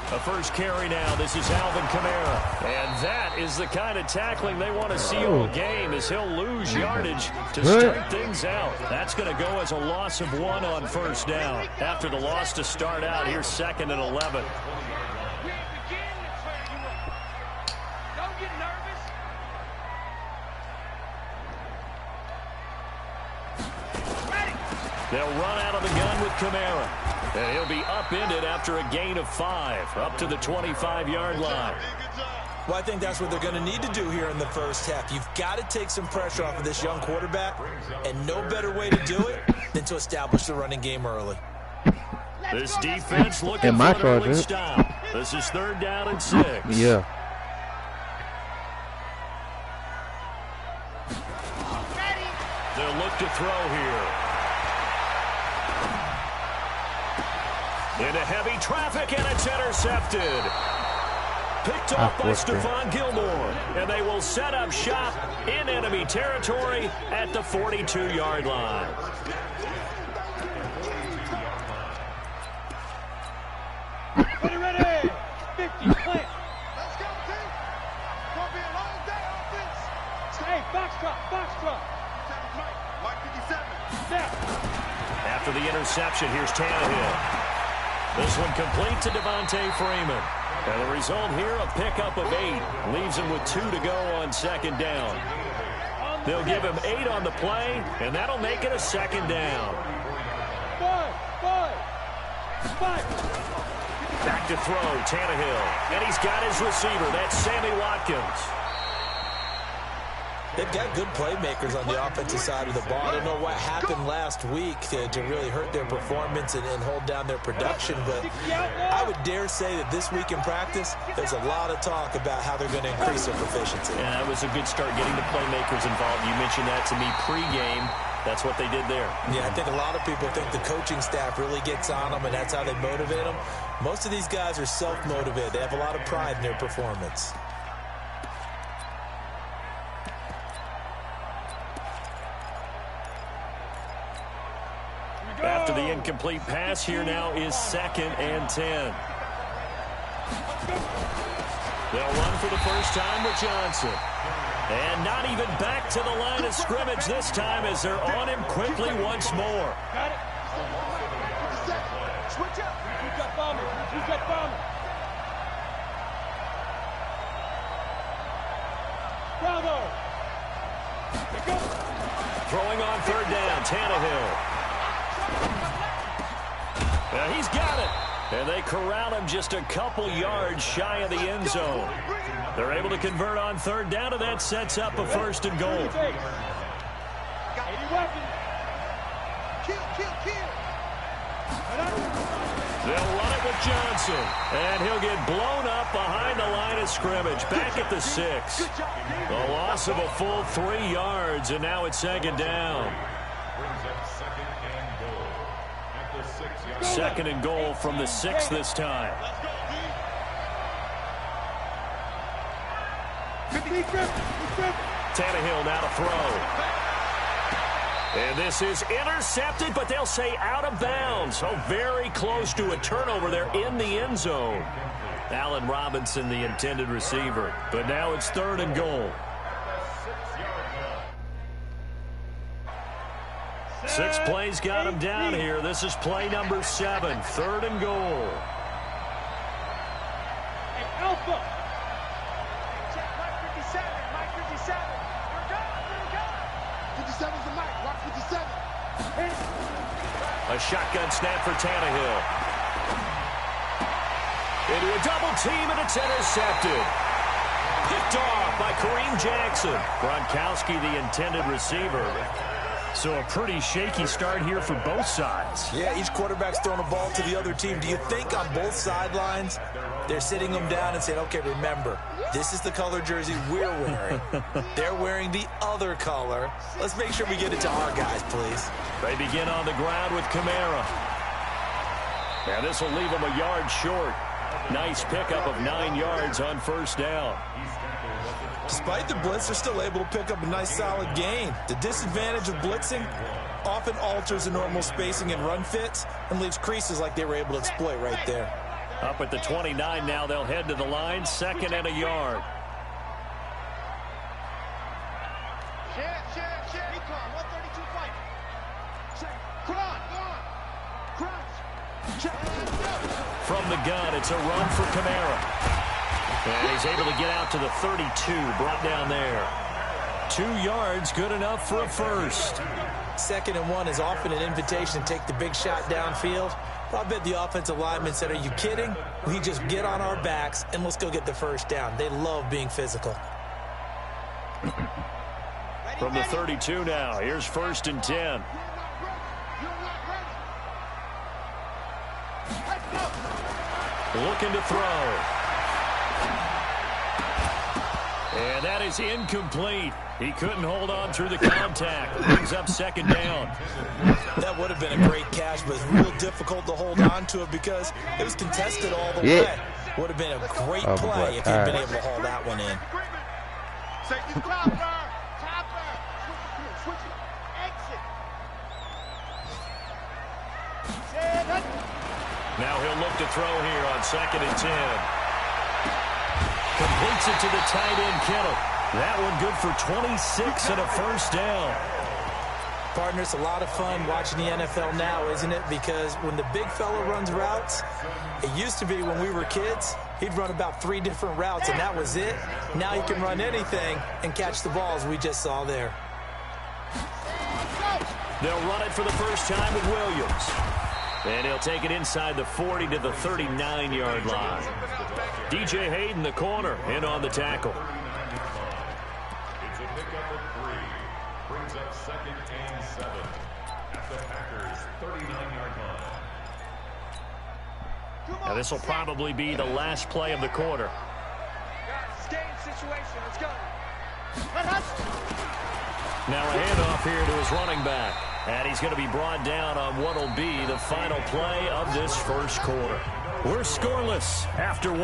The first carry now. This is Alvin Kamara. And that is the kind of tackling they want to see all game, as he'll lose yardage to start things out. That's going to go as a loss of 1 on first down. After the loss to start out, here's 2nd and 11. They'll run out of the gun with Kamara. And he'll be upended after a gain of 5, up to the 25-yard line. Well, I think that's what they're going to need to do here in the first half. You've got to take some pressure off of this young quarterback, and no better way to do it than to establish the running game early. This defense looking for an early stop. This is 3rd down and 6. Yeah. They'll look to throw here. Into heavy traffic, and it's intercepted. Picked off by Stephon Gilmore. And they will set up shop in enemy territory at the 42-yard line. Ready, 50, plant. Let's go, team. Gonna be a long day, offense. Hey, box truck. Mark 57. After the interception, here's Tannehill. This one complete to Devontae Freeman. And the result here, a pickup of 8. Leaves him with 2 to go on 2nd down. They'll give him 8 on the play, and that'll make it a 2nd down. Five. Back to throw, Tannehill. And he's got his receiver. That's Sammy Watkins. They've got good playmakers on the offensive side of the ball. I don't know what happened last week to really hurt their performance and hold down their production, but I would dare say that this week in practice, there's a lot of talk about how they're going to increase their proficiency. Yeah, that was a good start getting the playmakers involved. You mentioned that to me pregame. That's what they did there. Yeah, I think a lot of people think the coaching staff really gets on them, and that's how they motivate them. Most of these guys are self-motivated. They have a lot of pride in their performance. After the incomplete pass, here now is 2nd and 10. They'll run for the first time with Johnson. And not even back to the line of scrimmage this time, as they're on him quickly once more. Got it. Switch up. Who's got bomber? Bravo. Throwing on 3rd down, Tannehill. He's got it. And they corral him just a couple yards shy of the end zone. They're able to convert on 3rd down, and that sets up a 1st and goal. 80 weapons. Kill. They'll run it with Johnson. And he'll get blown up behind the line of scrimmage. Back at the 6. A loss of a full 3 yards, and now it's 2nd down. 2nd and goal from the 6 this time. Tannehill now to throw. And this is intercepted, but they'll say out of bounds. So very close to a turnover there in the end zone. Allen Robinson, the intended receiver. But now it's 3rd and goal. 6 plays got him down here. This is play number 7, 3rd and goal. Hey, Alpha. Check Mike 57. Mike 57. We're going. 57's the Mike. Watch 57. A shotgun snap for Tannehill. Into a double team, and it's intercepted. Picked off by Kareem Jackson. Gronkowski, the intended receiver. So a pretty shaky start here for both sides. Yeah, each quarterback's throwing the ball to the other team. Do you think on both sidelines they're sitting them down and saying, okay, remember, this is the color jersey we're wearing. They're wearing the other color. Let's make sure we get it to our guys, please. They begin on the ground with Kamara. And this will leave them a yard short. Nice pickup of 9 yards on 1st down. Despite the blitz, they're still able to pick up a nice solid gain. The disadvantage of blitzing often alters the normal spacing and run fits and leaves creases like they were able to exploit right there. Up at the 29 now, they'll head to the line, 2nd and a yard. From the gun, it's a run for Kamara. And he's able to get out to the 32, brought down there. 2 yards, good enough for a first. 2nd and 1 is often an invitation to take the big shot downfield. But I bet the offensive lineman said, are you kidding? We just get on our backs and let's go get the first down. They love being physical. From the 32 now, here's 1st and 10. Looking to throw. And that is incomplete. He couldn't hold on through the contact. Brings up 2nd down. That would have been a great catch, but it's real difficult to hold on to it because it was contested all the way. Would have been a great play if he'd been able to haul that one in. Now he'll look to throw here on 2nd and 10. Completes it to the tight end, Kittle. That one good for 26 and a first down. Partner, it's a lot of fun watching the NFL now, isn't it? Because when the big fella runs routes, it used to be when we were kids, he'd run about 3 different routes, and that was it. Now he can run anything and catch the balls we just saw there. They'll run it for the first time with Williams. And he'll take it inside the 40 to the 39-yard line. DJ Hayden, the corner, in on the tackle. It's a pickup of 3. Brings up 2nd and 7 at the Packers' 39-yard line. Now this will probably be the last play of the quarter. Game situation. Let's go. Now a handoff here to his running back. And he's going to be brought down on what will be the final play of this first quarter. We're scoreless after 1.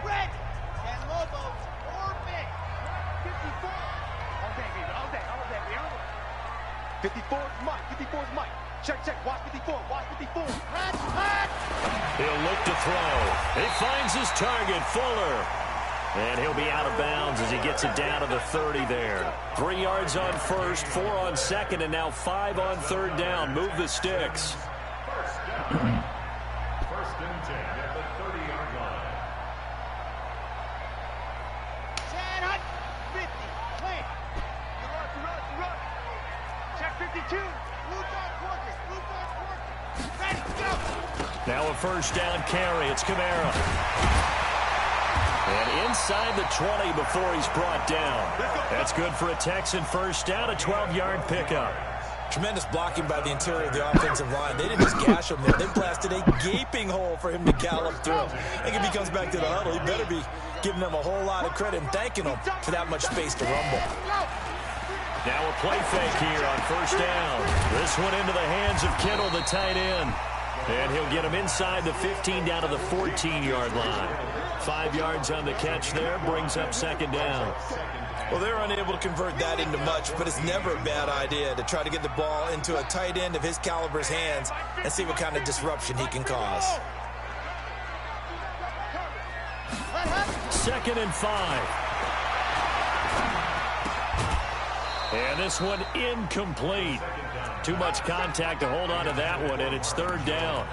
Red and Lobos or Big. 54. All day. 54 is Mike. Check. Watch 54. Hot. He'll look to throw. He finds his target, Fuller. And he'll be out of bounds as he gets it down to the 30 there. 3 yards on 1st, 4 on 2nd, and now 5 on 3rd down. Move the sticks. First and 10 at the 30-yard line. Chad Hunt, 50. Plant. Run. Check 52. Ready, go. Now a first down carry. It's Kamara. And inside the 20 before he's brought down. That's good for a Texan first down, a 12-yard pickup. Tremendous blocking by the interior of the offensive line. They didn't just gash him there. They blasted a gaping hole for him to gallop through. I think if he comes back to the huddle, he better be giving them a whole lot of credit and thanking them for that much space to rumble. Now a play fake here on first down. This one into the hands of Kittle, the tight end. And he'll get him inside the 15 down to the 14-yard line. 5 yards on the catch there, brings up 2nd down. Well, they're unable to convert that into much, but it's never a bad idea to try to get the ball into a tight end of his caliber's hands and see what kind of disruption he can cause. 2nd and 5. And this one incomplete. Too much contact to hold on to that one, and it's 3rd down.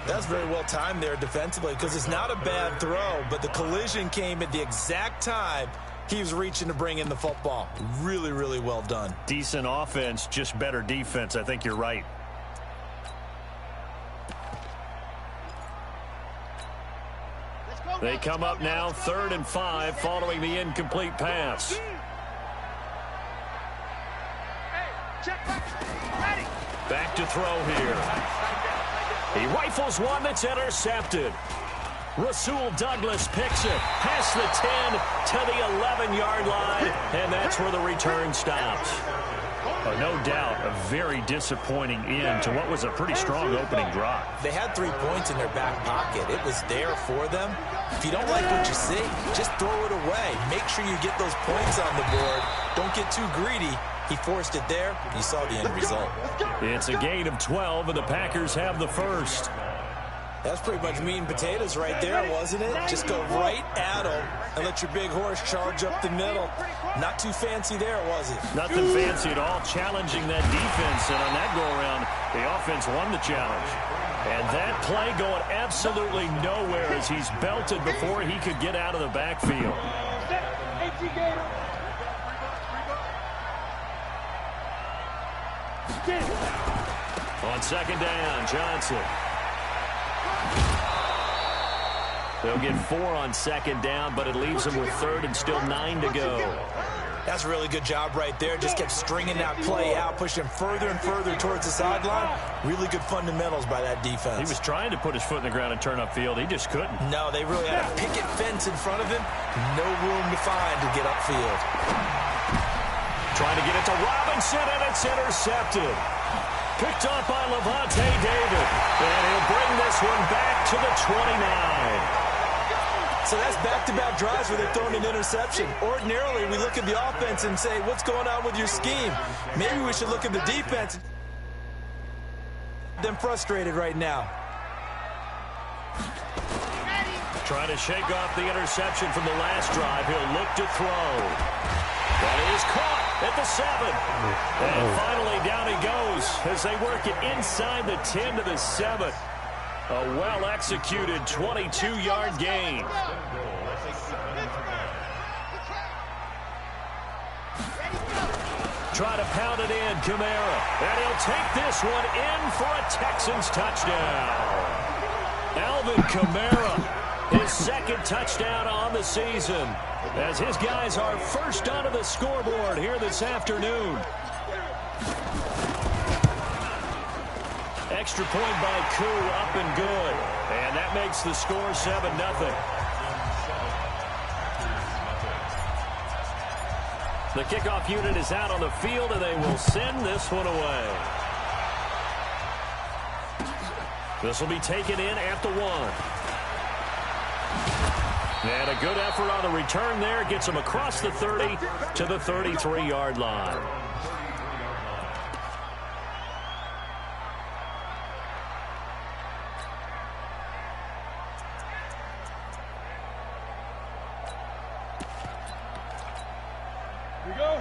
That's very well timed there defensively because it's not a bad throw, but the collision came at the exact time he was reaching to bring in the football. Really, really well done. Decent offense, just better defense. I think you're right. They come up now 3rd and 5 following the incomplete pass. Back to throw here. He rifles one that's intercepted. Rasul Douglas picks it past the 10 to the 11-yard line, and that's where the return stops. Oh, no doubt, a very disappointing end to what was a pretty strong opening drive. They had 3 points in their back pocket. It was there for them. If you don't like what you see, just throw it away. Make sure you get those points on the board. Don't get too greedy. He forced it there. You saw the end result. It's a gain of 12, and the Packers have the first. That's pretty much meat and potatoes right there, wasn't it? Just go right at them and let your big horse charge up the middle. Not too fancy there, was it? Nothing fancy at all, challenging that defense. And on that go-around, the offense won the challenge. And that play going absolutely nowhere as he's belted before he could get out of the backfield. On second down, Johnson. They'll get 4 on second down, but it leaves them with third and still 9 to go. That's a really good job right there. Just kept stringing that play out, pushing him further and further towards the sideline. Really good fundamentals by that defense. He was trying to put his foot in the ground and turn upfield. He just couldn't. No, they really had a picket fence in front of him. No room to find to get upfield. Trying to get it to Robinson, and it's intercepted. Picked up by Lavonte David. And he'll bring this one back to the 29. So that's back-to-back drives where they're throwing an interception. Ordinarily, we look at the offense and say, what's going on with your scheme? Maybe we should look at the defense. Them frustrated right now. Trying to shake off the interception from the last drive. He'll look to throw. That is caught at the 7. And finally down he goes as they work it inside the 10 to the 7. A well-executed 22-yard gain. Try to pound it in, Kamara. And he'll take this one in for a Texans touchdown. Alvin Kamara, his second touchdown on the season, as his guys are first onto the scoreboard here this afternoon. Extra point by Koo, up and good. And that makes the score 7-0. The kickoff unit is out on the field, and they will send this one away. This will be taken in at the 1. And a good effort on the return there. Gets him across the 30 to the 33-yard line.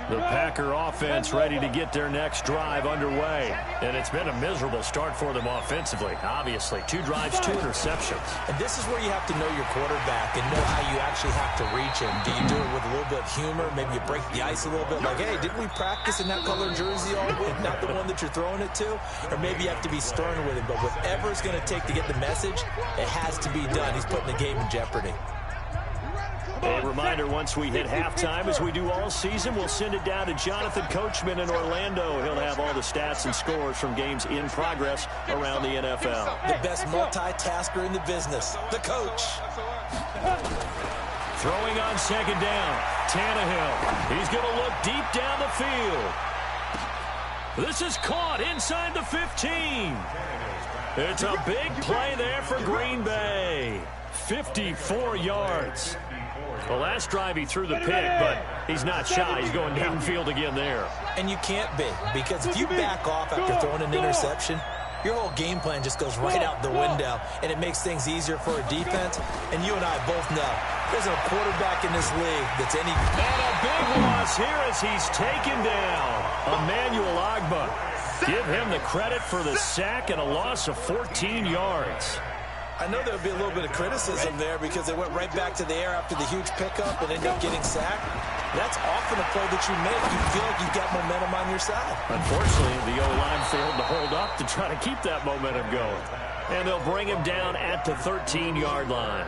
The Packer offense ready to get their next drive underway. And it's been a miserable start for them offensively. Obviously, 2 drives, 2 interceptions. And this is where you have to know your quarterback and know how you actually have to reach him. Do you do it with a little bit of humor? Maybe you break the ice a little bit. Like, hey, didn't we practice in that color jersey all week? Not the one that you're throwing it to? Or maybe you have to be stern with him. But whatever it's going to take to get the message, it has to be done. He's putting the game in jeopardy. A reminder, once we hit halftime, as we do all season, we'll send it down to Jonathan Coachman in Orlando. He'll have all the stats and scores from games in progress around the NFL. The best multitasker in the business, the coach. Throwing on second down, Tannehill. He's going to look deep down the field. This is caught inside the 15. It's a big play there for Green Bay. 54 yards. The last drive he threw the pick, but he's not shy. He's going downfield again there. And you can't be, because if you back off after throwing an interception, your whole game plan just goes right out the window, and it makes things easier for a defense. And you and I both know there's a quarterback in this league that's any... And a big loss here as he's taken down. Emmanuel Ogbah. Give him the credit for the sack and a loss of 14 yards. I know there would be a little bit of criticism there because they went right back to the air after the huge pickup and ended up getting sacked. That's often a play that you make. You feel like you've got momentum on your side. Unfortunately, the O-line failed to hold up to try to keep that momentum going. And they'll bring him down at the 13-yard line.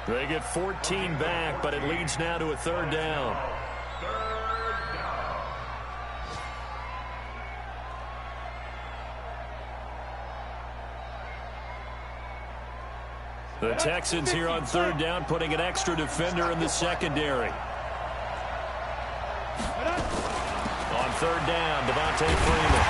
They get 14 back, but it leads now to a 3rd down. The Texans here on 3rd down, putting an extra defender in the secondary. On third down. Devontae Freeman.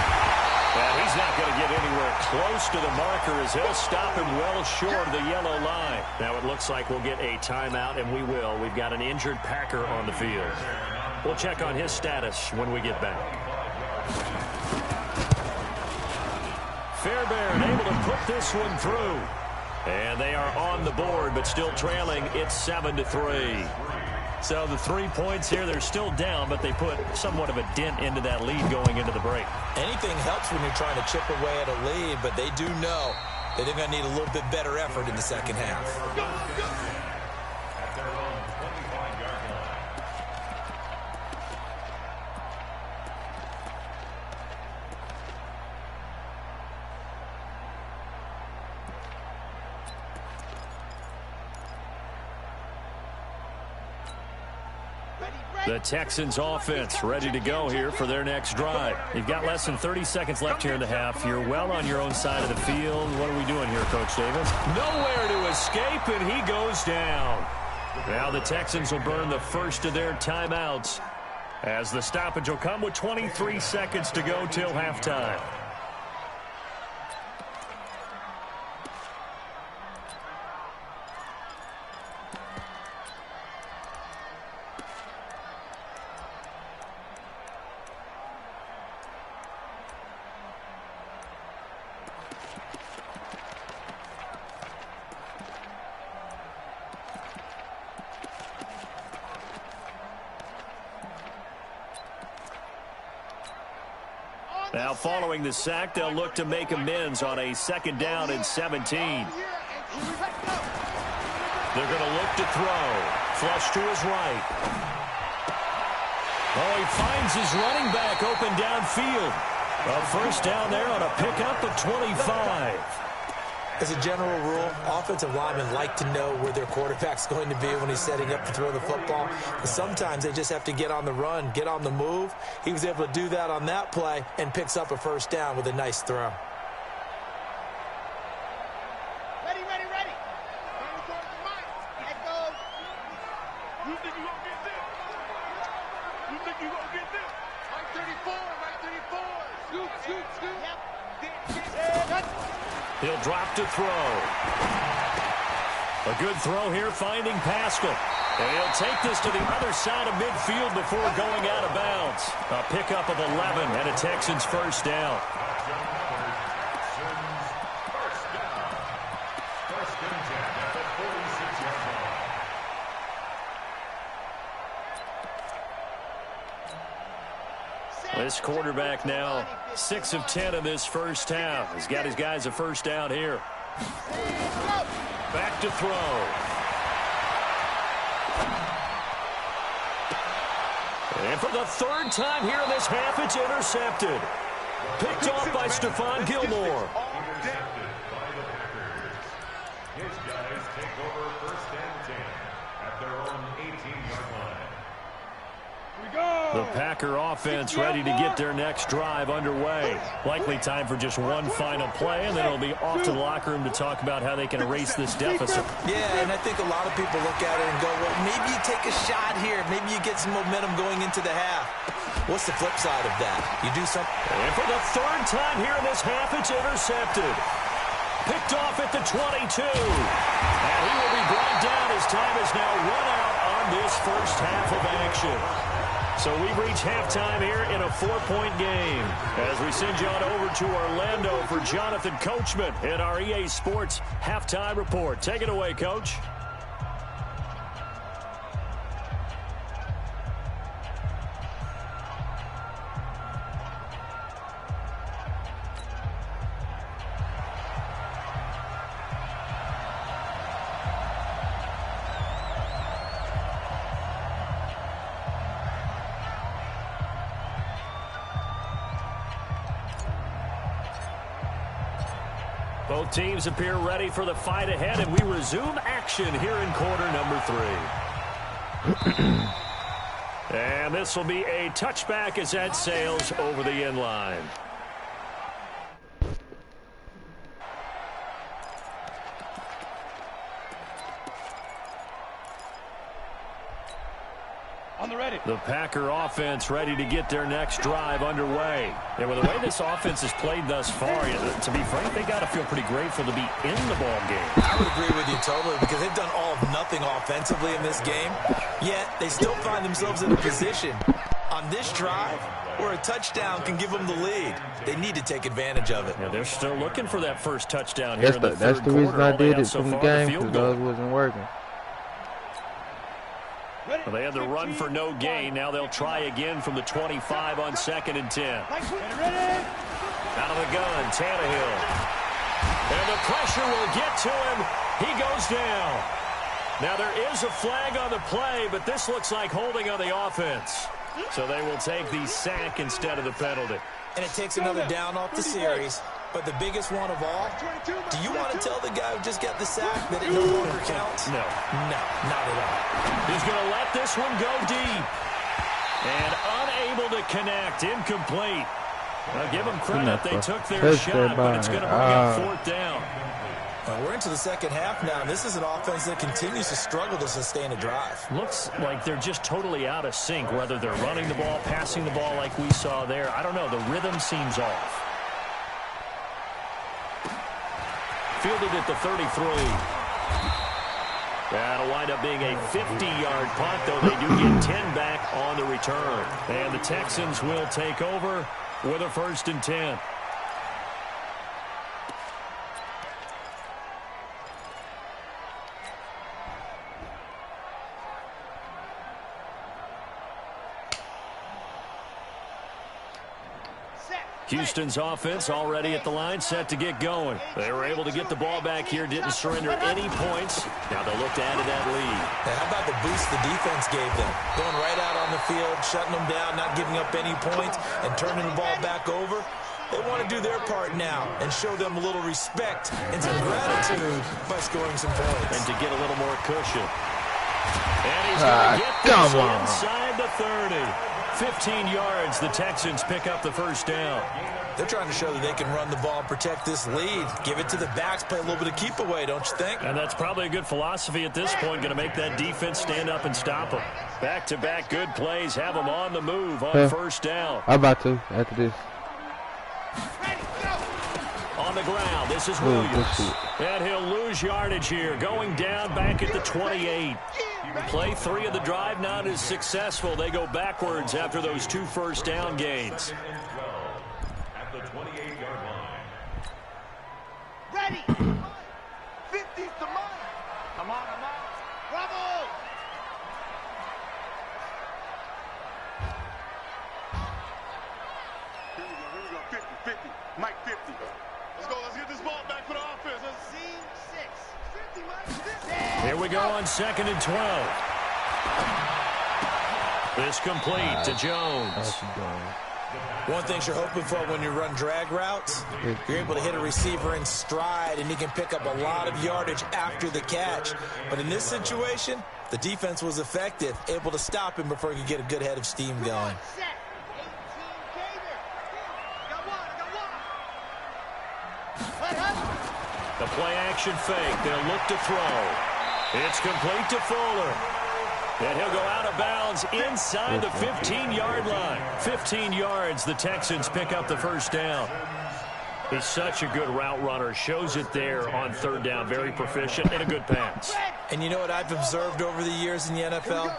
And he's not going to get anywhere close to the marker as he'll stop him well short of the yellow line. Now it looks like we'll get a timeout, and we will. We've got an injured Packer on the field. We'll check on his status when we get back. Fairbairn able to put this one through. And they are on the board, but still trailing. It's 7-3. So the 3 points here, they're still down, but they put somewhat of a dent into that lead going into the break. Anything helps when you're trying to chip away at a lead, but they do know that they're going to need a little bit better effort in the second half. At their own 25-yard line. The Texans offense ready to go here for their next drive. You've got less than 30 seconds left here in the half. You're well on your own side of the field. What are we doing here, Coach Davis? Nowhere to escape, and he goes down. Now the Texans will burn the first of their timeouts as the stoppage will come with 23 seconds to go till halftime. Now, following the sack, they'll look to make amends on a second down and 17. They're going to look to throw. Flush to his right. Oh, he finds his running back open downfield. A first down there on a pickup of 25. As a general rule, offensive linemen like to know where their quarterback's going to be when he's setting up to throw the football. But sometimes they just have to get on the run, get on the move. He was able to do that on that play and picks up a first down with a nice throw. Ready, ready, ready. Turn towards the mic. Let go. You think you gonna get this? You think you gonna get this? Right 34, right 34. Scoop, scoop, scoop. Yep. He'll drop to throw. A good throw here, finding Pascal. And he'll take this to the other side of midfield before going out of bounds. A pickup of 11 and a Texans first down. This quarterback now 6 of 10 in this first half. He's got his guys a first down here. Back to throw. And for the third time here in this half, it's intercepted. Picked off by Stephon Gilmore. Intercepted by the Packers. His guys take over first and 10 at their own 18-yard line. The Packer offense ready to get their next drive underway. Likely time for just one final play, and then it'll be off to the locker room to talk about how they can erase this deficit. Yeah, and I think a lot of people look at it and go, well, maybe you take a shot here. Maybe you get some momentum going into the half. What's the flip side of that? You do something. And for the third time here in this half, it's intercepted. Picked off at the 22. And he will be brought down as time is now run out on this first half of action. So we've reached halftime here in a 4-point game as we send you on over to Orlando for Jonathan Coachman in our EA Sports Halftime Report. Take it away, Coach. Both teams appear ready for the fight ahead, and we resume action here in quarter number 3. And this will be a touchback as that sails over the end line. On the ready. The Packer offense ready to get their next drive underway. And with the way this offense has played thus far, to be frank, they got to feel pretty grateful to be in the ball game. I would agree with you totally because they've done all of nothing offensively in this game, yet they still find themselves in a position on this drive where a touchdown can give them the lead. They need to take advantage of it. Yeah, they're still looking for that first touchdown here in the third That's the reason quarter. I did it So from the far, game, field because goal. those wasn't working. Well, they had the run for no gain. Now they'll try again from the 25 on 2nd and 10. Out of the gun, Tannehill. And the pressure will get to him. He goes down. Now there is a flag on the play, but this looks like holding on the offense. So they will take the sack instead of the penalty. And it takes another down off the series. But the biggest one of all, do you want to tell the guy who just got the sack that it no longer counts? No. No, not at all. He's going to let this one go deep. And unable to connect. Incomplete. Now give them credit. They took their shot, but it's going to bring up 4th down. Well, we're into the second half now. This is an offense that continues to struggle to sustain a drive. Looks like they're just totally out of sync, whether they're running the ball, passing the ball like we saw there. I don't know. The rhythm seems off. Fielded at the 33. That'll wind up being a 50-yard punt, though they do get 10 back on the return. And the Texans will take over with a 1st and 10. Houston's offense already at the line, set to get going. They were able to get the ball back here, didn't surrender any points. Now they'll look to add to that lead. Now, how about the boost the defense gave them? Going right out on the field, shutting them down, not giving up any points, and turning the ball back over. They want to do their part now and show them a little respect and some gratitude by scoring some points. And to get a little more cushion. And he's going to get this inside the 30. 15 yards, the Texans pick up the 1st down. They're trying to show that they can run the ball and protect this lead. Give it to the backs, play a little bit of keep away, don't you think? And that's probably a good philosophy at this point, going to make that defense stand up and stop them. Back-to-back good plays, have them on the move on 1st down. I'm about to, after this. On the ground, this is Williams. And he'll lose yardage here, going down back at the 28. Play 3 of the drive not as successful. They go backwards after those 2 first down gains. At the 28-yard line. Ready. 50's the mark. Come on. Bravo. Here we go. 50. Mike 50. Let's get this ball back for the offense. Let's see 6. 50, Mike. Here we go on 2nd and 12. This complete to Jones. One thing you're hoping for when you run drag routes, you're able to hit a receiver in stride, and he can pick up a lot of yardage after the catch. But in this situation, the defense was effective, able to stop him before he could get a good head of steam going. The play-action fake. They'll look to throw. It's complete to Fuller. And he'll go out of bounds inside the 15-yard line. 15 yards, the Texans pick up the 1st down. He's such a good route runner. Shows it there on 3rd down. Very proficient and a good pass. And you know what I've observed over the years in the NFL?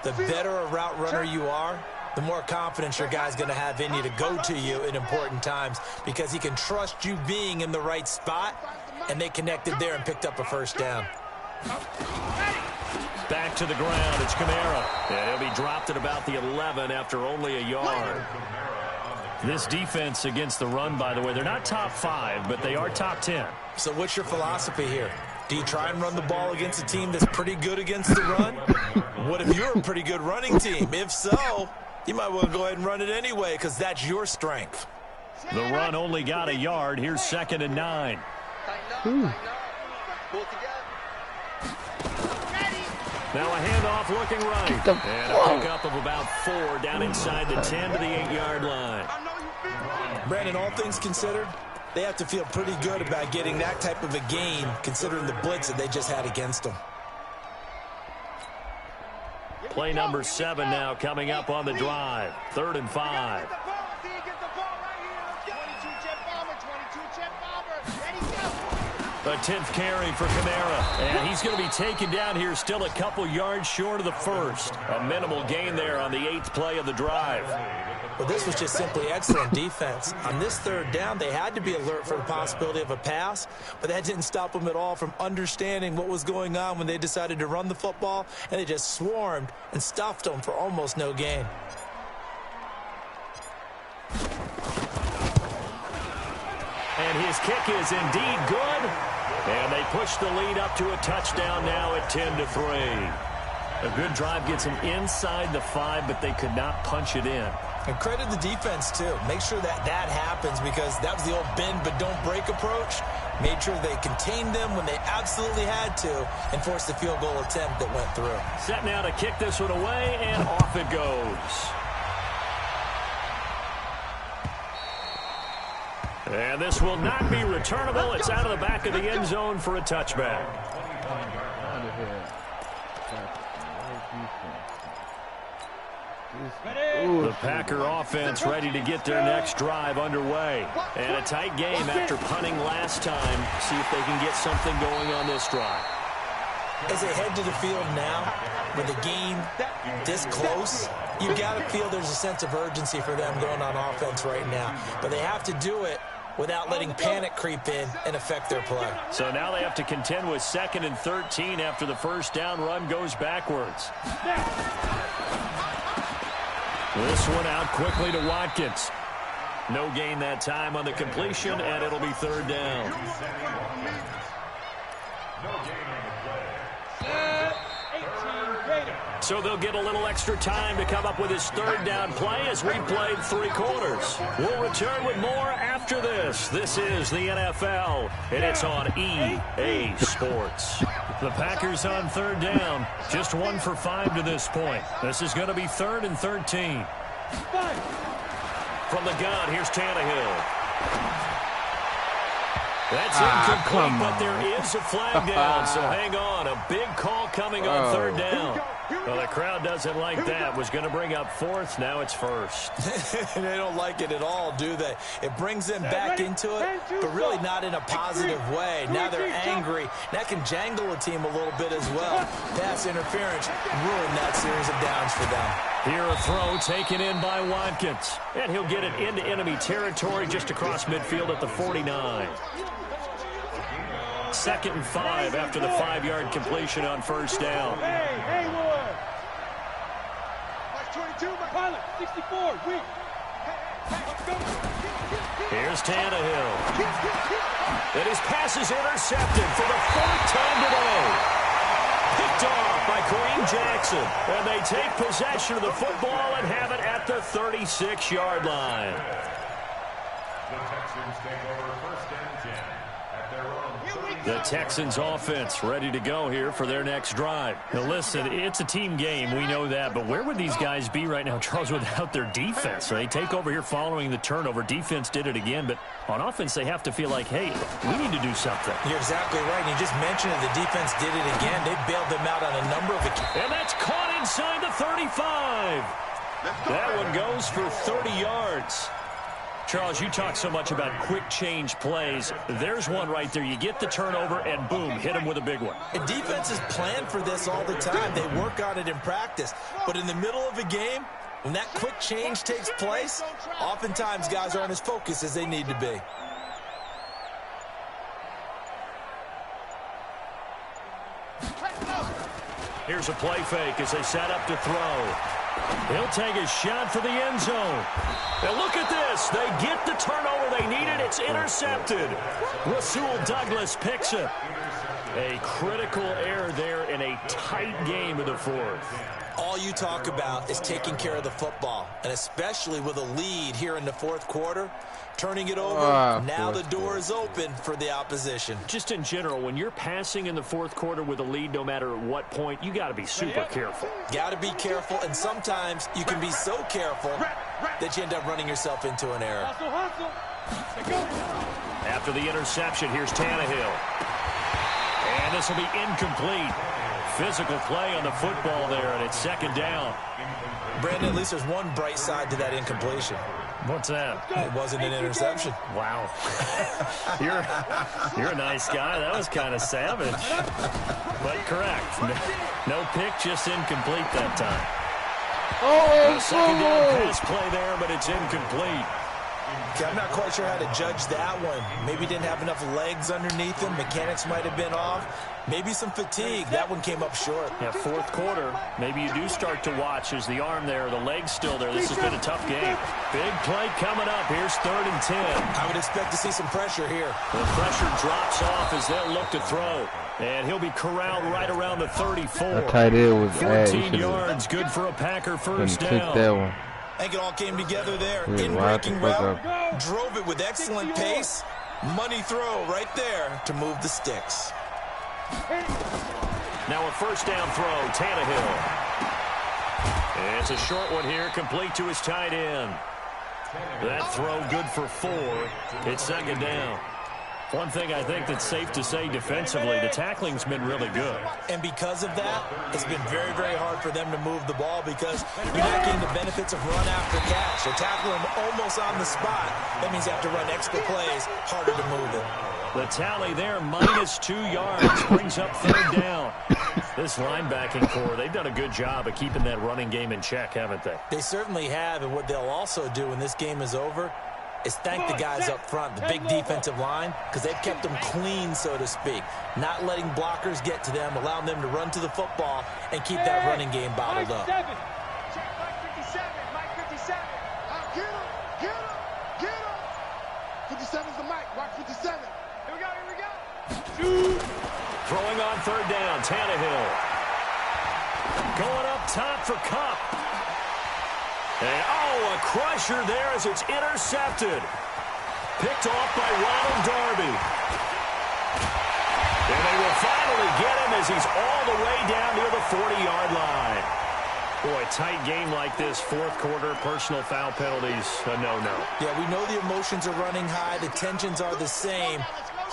The better a route runner you are, the more confidence your guy's going to have in you to go to you in important times because he can trust you being in the right spot, and they connected there and picked up a 1st down. Back to the ground, it's Kamara. And he'll be dropped at about the 11 after only a yard. This defense against the run, by the way, they're not top 5, but they are top 10. So what's your philosophy here? Do you try and run the ball against a team that's pretty good against the run? What if you're a pretty good running team? If so, you might well go ahead and run it anyway because that's your strength. The run only got a yard. Here's 2nd and 9. Now a handoff looking right. And a pickup of about 4 down inside the 10 to the 8-yard line. Brandon, all things considered, they have to feel pretty good about getting that type of a gain considering the blitz that they just had against them. Play number 7 now coming up on the drive. 3rd and 5. A 10th carry for Kamara. And he's going to be taken down here still a couple yards short of the first. A minimal gain there on the 8th play of the drive. Well, this was just simply excellent defense. On this 3rd down, they had to be alert for the possibility of a pass, but that didn't stop them at all from understanding what was going on when they decided to run the football, and they just swarmed and stuffed them for almost no gain. And his kick is indeed good. And they push the lead up to a touchdown now at 10-3. A good drive gets them inside the 5, but they could not punch it in. And credit the defense, too. Make sure that happens, because that was the old bend but don't break approach. Made sure they contained them when they absolutely had to and forced the field goal attempt that went through. Set now to kick this one away, and off it goes. And this will not be returnable. It's out of the back of the end zone for a touchback. The Packer offense ready to get their next drive underway. And a tight game after punting last time. See if they can get something going on this drive. As they head to the field now, with the game this close, you've got to feel there's a sense of urgency for them going on offense right now. But they have to do it without letting panic creep in and affect their play. So now they have to contend with 2nd and 13 after the first down run goes backwards. This one out quickly to Watkins. No gain that time on the completion, and it'll be 3rd down. So they'll get a little extra time to come up with his 3rd down play as we played 3 quarters. We'll return with more after this. This is the NFL, and it's on EA Sports. The Packers on 3rd down. Just 1 for 5 to this point. This is going to be 3rd and 13. From the gun, here's Tannehill. That's incomplete, but there is a flag down, so hang on. A big call coming on 3rd down. Well, the crowd doesn't like that. Was going to bring up 4th. Now it's 1st. They don't like it at all, do they? It brings them back into it, but really not in a positive way. Now they're angry. That can jangle a team a little bit as well. Pass interference ruined that series of downs for them. Here a throw taken in by Watkins. And he'll get it into enemy territory just across midfield at the 49. 2nd and 5 after the 5-yard completion on 1st down. Hey, Ward. 22, pilot, 64, weak. Here's Tannehill. And his pass is intercepted for the 4th time today. Picked off by Kareem Jackson. And they take possession of the football and have it at the 36-yard line. The Texans take over 1st and 10 at their own. The Texans offense ready to go here for their next drive. Now listen, it's a team game. We know that. But where would these guys be right now, Charles, without their defense? So they take over here following the turnover. Defense did it again. But on offense, they have to feel like, hey, we need to do something. You're exactly right. And you just mentioned it. The defense did it again. They bailed them out on a number of occasions. And that's caught inside the 35. That one goes for 30 yards. Charles, you talk so much about quick change plays. There's one right there. You get the turnover, and boom, hit him with a big one. And defenses plan for this all the time. They work on it in practice. But in the middle of a game, when that quick change takes place, oftentimes guys aren't as focused as they need to be. Here's a play fake as they set up to throw. He'll take a shot for the end zone. And look at this. They get the turnover they needed. It's intercepted. Rasul Douglas picks it. A critical error there in a tight game of the 4th. All you talk about is taking care of the football, and especially with a lead here in the 4th quarter, turning it over. Now the door is open for the opposition. Just in general, when you're passing in the 4th quarter with a lead, no matter at what point, you got to be super careful. Got to be careful, and sometimes you can be so careful that you end up running yourself into an error. After the interception, here's Tannehill. And this will be incomplete. physical play on the football there, and it's second down. Brandon, at least there's one bright side to that incompletion. What's that? It wasn't an interception. Wow. You're a nice guy. That was kind of savage. But correct. No pick, just incomplete that time. Second down pass play there, but it's incomplete. Okay, I'm not quite sure how to judge that one. Maybe didn't have enough legs underneath him. Mechanics might have been off. Maybe some fatigue. That one came up short. Yeah, fourth quarter. Maybe you do start to watch as the arm there, the leg's still there. This has been a tough game. Big play coming up. Here's 3rd and 10. I would expect to see some pressure here. The pressure drops off as they'll look to throw. And he'll be corralled right around the 34. That tight end was 14 yards, good for a Packer first down. That one. I think it all came together there. In-breaking route, drove it with excellent pace. Money throw right there to move the sticks. Now a first down throw, Tannehill. It's a short one here, complete to his tight end. That throw good for 4. It's second down. One thing I think that's safe to say defensively, the tackling's been really good. And because of that, it's been very, very hard for them to move the ball because you're not getting the benefits of run after catch. They're tackling almost on the spot. That means you have to run extra plays, harder to move it. The tally there, minus 2 yards, brings up 3rd down. This linebacking core, they've done a good job of keeping that running game in check, haven't they? They certainly have, and what they'll also do when this game is over is thank the guys up front, the big defensive line, because they've kept them clean, so to speak, not letting blockers get to them, allowing them to run to the football and keep that running game bottled up. Check Mike 57, Mike 57. Get him, get him, get him. 57's the Mike, watch 57. Here we go, here we go. Throwing on 3rd down, Tannehill. Going up top for Kupp. And, a crusher there as it's intercepted. Picked off by Ronald Darby. And they will finally get him as he's all the way down near the 40-yard line. Boy, a tight game like this, fourth quarter, personal foul penalties, a no-no. Yeah, we know the emotions are running high. The tensions are the same.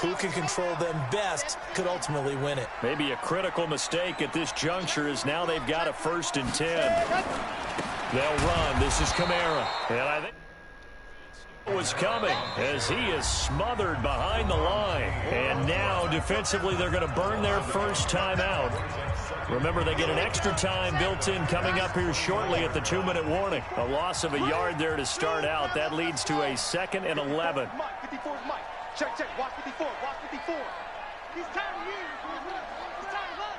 Who can control them best could ultimately win it. Maybe a critical mistake at this juncture is now they've got a 1st and 10. They'll run. This is Kamara. And I think it was coming as he is smothered behind the line. And now defensively they're going to burn their first timeout. Remember, they get an extra time built in coming up here shortly at the 2-minute warning. A loss of a yard there to start out. That leads to a 2nd and 11. Mike, 54 is Mike. Check, check. Watch 54. Watch 54. He's tired of you. He's tired of us.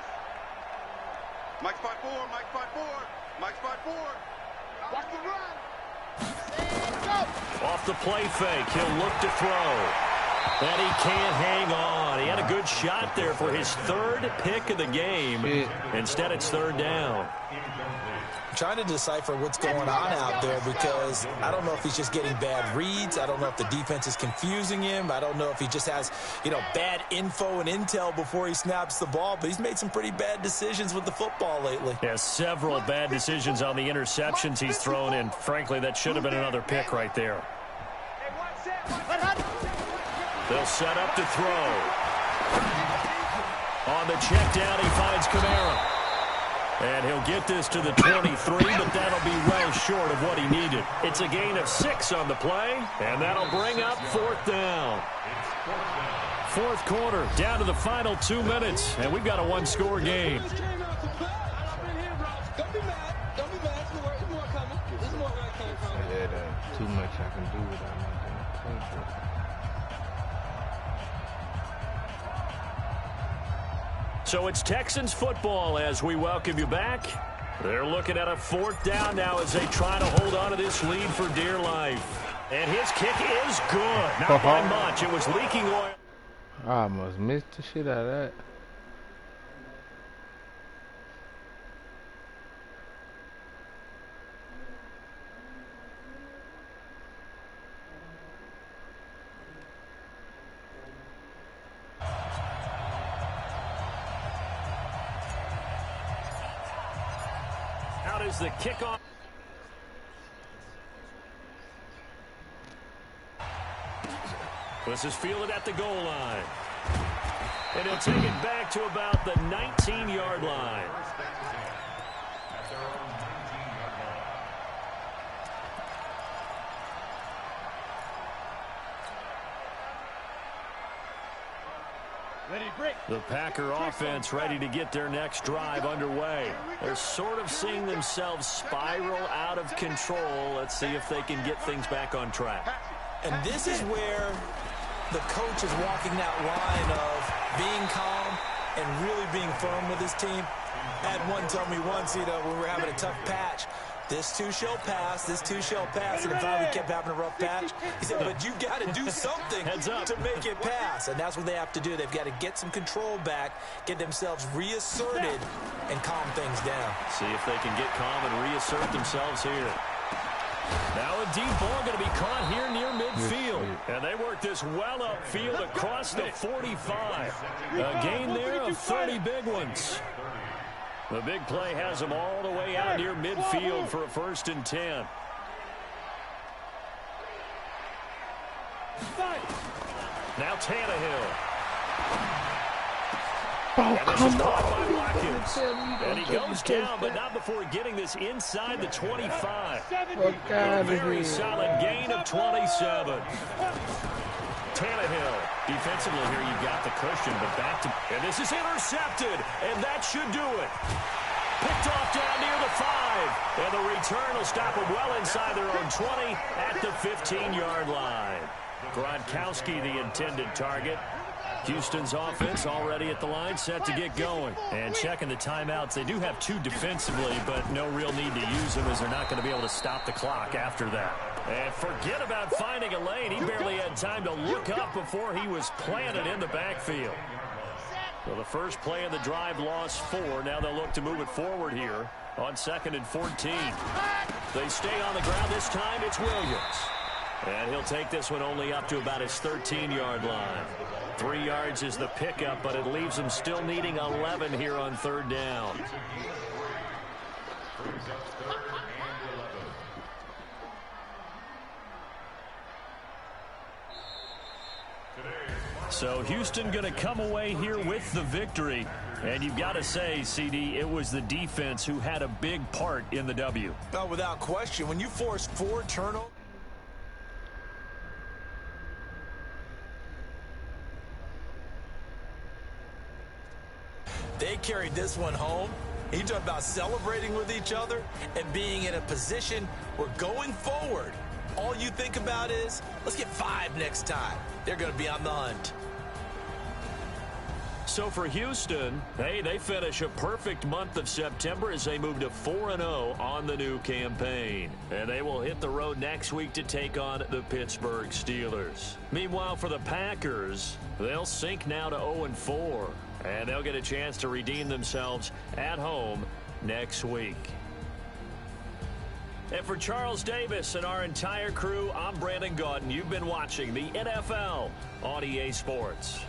Mike spot 4. Mike spot 4. Mike spot 4. Watch the run. And go. Off the play fake. He'll look to throw. And he can't hang on. He had a good shot there for his 3rd pick of the game. Instead, it's 3rd down. I'm trying to decipher what's going on out there because I don't know if he's just getting bad reads. I don't know if the defense is confusing him. I don't know if he just has, bad info and intel before he snaps the ball. But he's made some pretty bad decisions with the football lately. Yeah, several bad decisions on the interceptions he's thrown in. Frankly, that should have been another pick right there. They'll set up to throw. On the check down, he finds Kamara. And he'll get this to the 23, but that'll be well short of what he needed. It's a gain of 6 on the play, and that'll bring up 4th down. Fourth quarter, down to the final 2 minutes, and we've got a 1-score game. Don't be mad. Don't be mad. There's more coming. There's more where I came from. Too much I can do without making a play. So it's Texans football as we welcome you back. They're looking at a 4th down now as they try to hold on to this lead for dear life. And his kick is good. Not by much. It was leaking oil. I almost missed the shit out of that. Out is the kickoff. This is fielded at the goal line. And he'll take it back to about the 19-yard line. At their own 19-yard line. The Packer offense ready to get their next drive underway. They're sort of seeing themselves spiral out of control. Let's see if they can get things back on track. And this is where the coach is walking that line of being calm and really being firm with his team. I had one tell me once, when we were having a tough patch, this too shall pass, this too shall pass, and finally we kept having a rough patch. He said, but you got to do something to make it pass, and that's what they have to do. They've got to get some control back, get themselves reasserted, and calm things down. See if they can get calm and reassert themselves here. Now a deep ball going to be caught here near midfield. And they work this well upfield across the 45. A gain there of 30 big ones. The big play has them all the way out near midfield for a 1st and 10. Now Tannehill. Oh, And this is come caught by on. Watkins. And he goes down, but not before getting this inside the 25. Fuck A out of very here. solid gain of 27. Tannehill. Defensively here, you've got the cushion, but back to... And this is intercepted, and that should do it. Picked off down near the 5. And the return will stop them well inside their own 20 at the 15-yard line. Gronkowski, the intended target. Houston's offense already at the line, set to get going. And checking the timeouts. They do have 2 defensively, but no real need to use them as they're not going to be able to stop the clock after that. And forget about finding a lane. He barely had time to look up before he was planted in the backfield. So the first play of the drive lost 4. Now they'll look to move it forward here on 2nd and 14. They stay on the ground this time. It's Williams. And he'll take this one only up to about his 13-yard line. 3 yards is the pickup, but it leaves them still needing 11 here on 3rd down. Brings up 3rd and 11. So Houston going to come away here with the victory. And you've got to say, CD, it was the defense who had a big part in the W. No, without question. When you force 4 turnovers, they carried this one home. You talk about celebrating with each other and being in a position where going forward, all you think about is, let's get 5 next time. They're going to be on the hunt. So for Houston, hey, they finish a perfect month of September as they move to 4-0 on the new campaign. And they will hit the road next week to take on the Pittsburgh Steelers. Meanwhile, for the Packers, they'll sink now to 0-4. And they'll get a chance to redeem themselves at home next week. And for Charles Davis and our entire crew, I'm Brandon Gaudin. You've been watching the NFL on EA Sports.